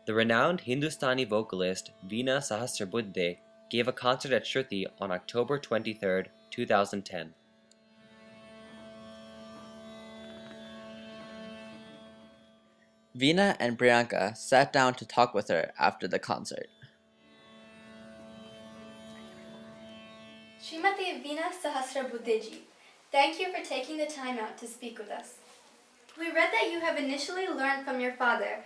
The renowned Hindustani vocalist Veena Sahasrabuddhe gave a concert at Sruti on October 23, 2010. Veena and Priyanka sat down to talk with her after the concert. Srimati Veena Sahasrabuddhe ji, thank you for taking the time out to speak with us. We read that you have initially learned from your father,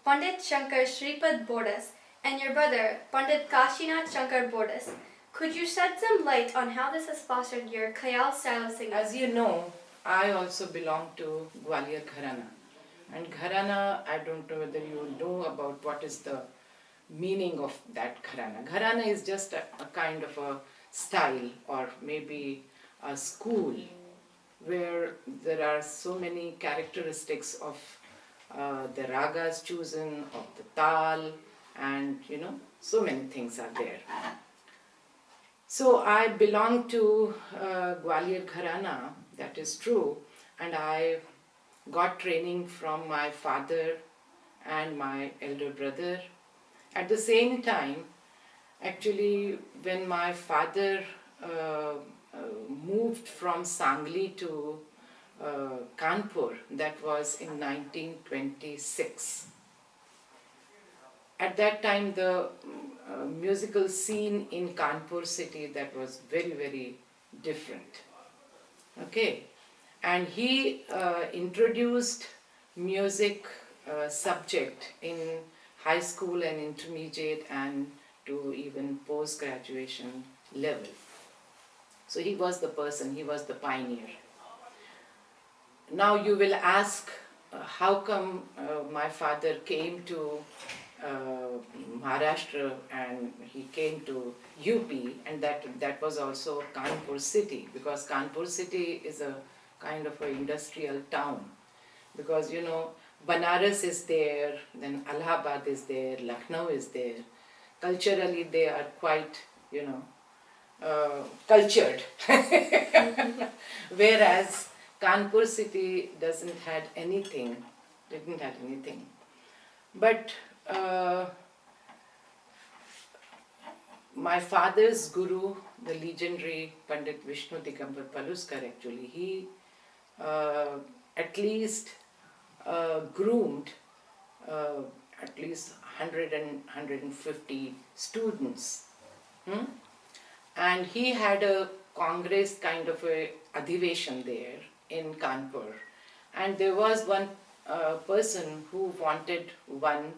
Pandit Shankar Shripad Bordas, and your brother, Pandit Kashinath Shankar Bordas. Could you shed some light on how this has fostered your Khayal style of singing? As you know, I also belong to Gwalior Gharana. And Gharana, I don't know whether you know about what is the meaning of that Gharana. Gharana is just a kind of a style or maybe a school where there are so many characteristics of the ragas chosen, of the tal, and so many things are there. So I belong to Gwalior Gharana, that is true, and I got training from my father and my elder brother. At the same time, actually, when my father moved from Sangli to Kanpur, that was in 1926. At that time, the musical scene in Kanpur city, that was very, very different. Okay. And he introduced music subject in high school and intermediate and to even post-graduation level. So he was the person, he was the pioneer. Now you will ask how come my father came to Maharashtra and he came to UP, and that was also Kanpur city, because Kanpur city is a kind of an industrial town, because Banaras is there, then Allahabad is there, Lucknow is there. Culturally they are quite cultured. Whereas Kanpur city didn't have anything. But my father's guru, the legendary Pandit Vishnu Digambar Paluskar, actually, he at least groomed at least 100 and 150 students. And he had a congress kind of a adhivation there in Kanpur. And there was one person who wanted one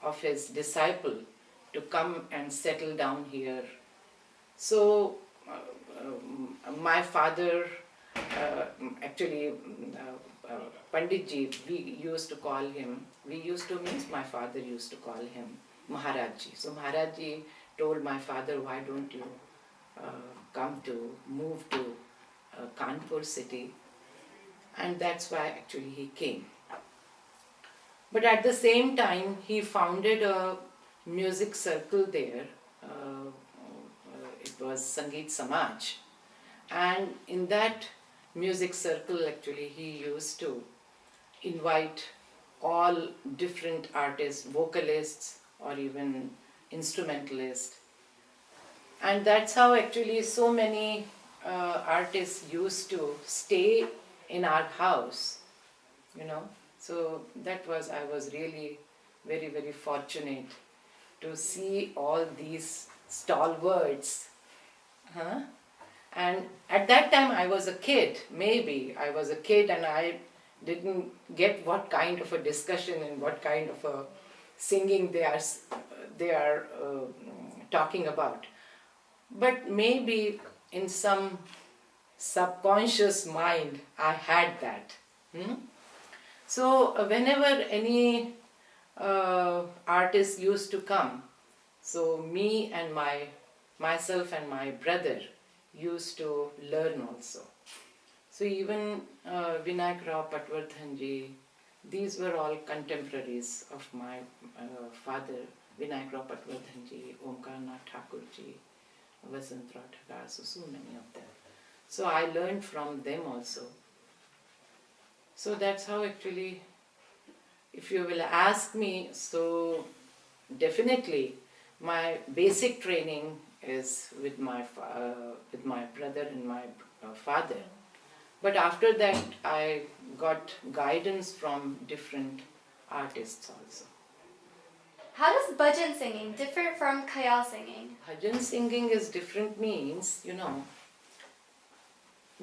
of his disciple to come and settle down here. So my father, actually Panditji, my father used to call him Maharajji. So Maharajji told my father, why don't you move to Kanpur city? And that's why actually he came. But at the same time, he founded a music circle there. It was Sangeet Samaj. And in that music circle, actually, he used to invite all different artists, vocalists, or even instrumentalists. And that's how actually so many artists used to stay in our house, So I was really very, very fortunate to see all these stalwarts. And at that time I was a kid, and I didn't get what kind of a discussion and what kind of a singing they are talking about. But maybe in some subconscious mind I had that. So whenever any artist used to come, so me and myself and my brother used to learn also. So even Vinayak Rao Patwardhanji, these were all contemporaries of my father, Vinayak Rao Patwardhanji, Omkarnath Thakurji, Vasant Rao Thakar, so many of them. So I learned from them also. So that's how actually, if you will ask me, so definitely my basic training is with my brother and my father. But after that, I got guidance from different artists also. How does bhajan singing differ from Khayal singing? Bhajan singing is different means,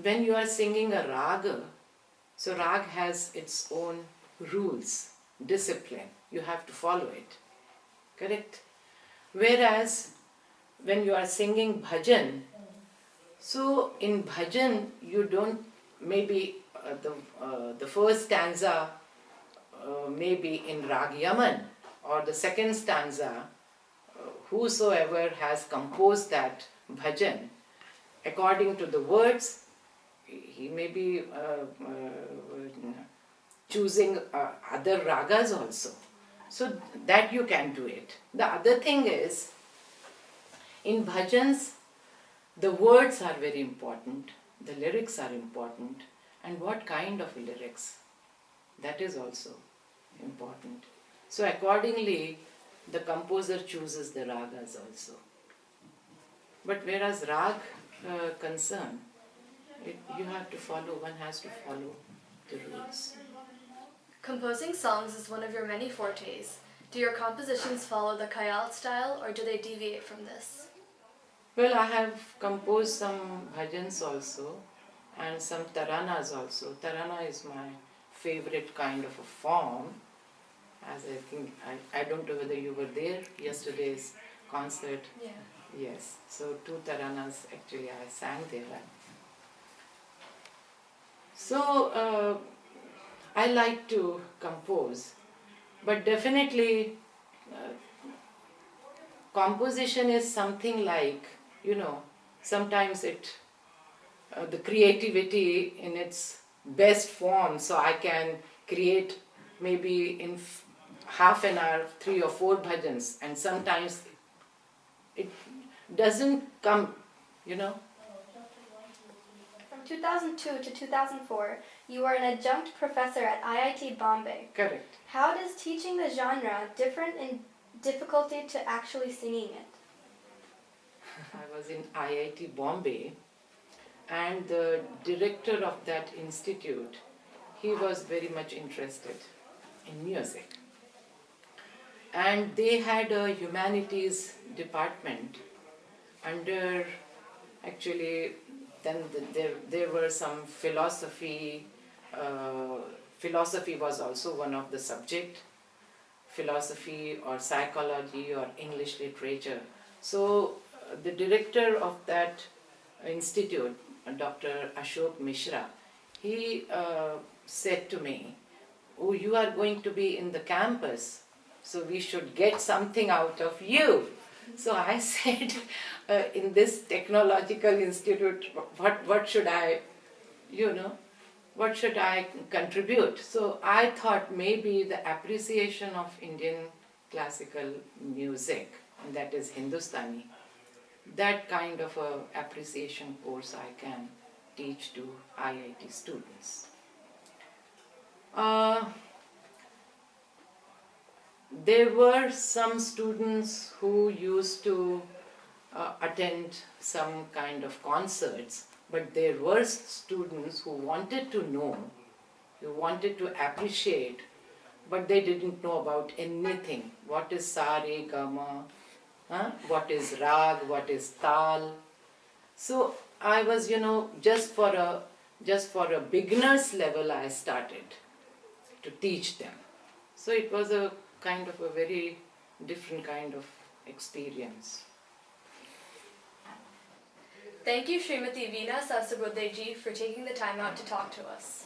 when you are singing a raga, so rag has its own rules, discipline. You have to follow it. Correct? Whereas when you are singing bhajan, so in bhajan you don't, maybe the first stanza maybe in rag yaman, or the second stanza, whosoever has composed that bhajan, according to the words, he may be choosing other ragas also. So that you can do it. The other thing is, in bhajans, the words are very important, the lyrics are important, and what kind of lyrics, that is also important. So accordingly, the composer chooses the ragas also. But whereas rag concern, you have to follow, one has to follow the rules. Composing songs is one of your many fortes. Do your compositions follow the Khayal style or do they deviate from this? Well, I have composed some bhajans also and some taranas also. Tarana is my favorite kind of a form, as I think, I don't know whether you were there yesterday's concert. Yeah. Yes, so 2 taranas actually I sang there. So I like to compose, but definitely composition is something like, sometimes the creativity in its best form, so I can create maybe in half an hour 3 or 4 bhajans, and sometimes it doesn't come, From 2002 to 2004, you were an adjunct professor at IIT Bombay. Correct. How does teaching the genre differ in difficulty to actually singing it? I was in IIT Bombay, and the director of that institute, he was very much interested in music. And they had a humanities department under, actually, then there were some philosophy. Philosophy was also one of the subject, philosophy or psychology or English literature. So the director of that institute, Dr. Ashok Mishra, he said to me, "Oh, you are going to be in the campus, so we should get something out of you." So I said, in this technological institute, what should I, what should I contribute? So I thought maybe the appreciation of Indian classical music, and that is Hindustani, that kind of a appreciation course I can teach to IIT students. There were some students who used to attend some kind of concerts, but there were students who wanted to know, who wanted to appreciate, but they didn't know about anything. What is sa, re, ga, ma? What is rag? What is tal? So I was, just for a beginner's level, I started to teach them. So it was a kind of a very different kind of experience. Thank you, Srimati Veena Sahasrabuddhe ji, for taking the time out to talk to us.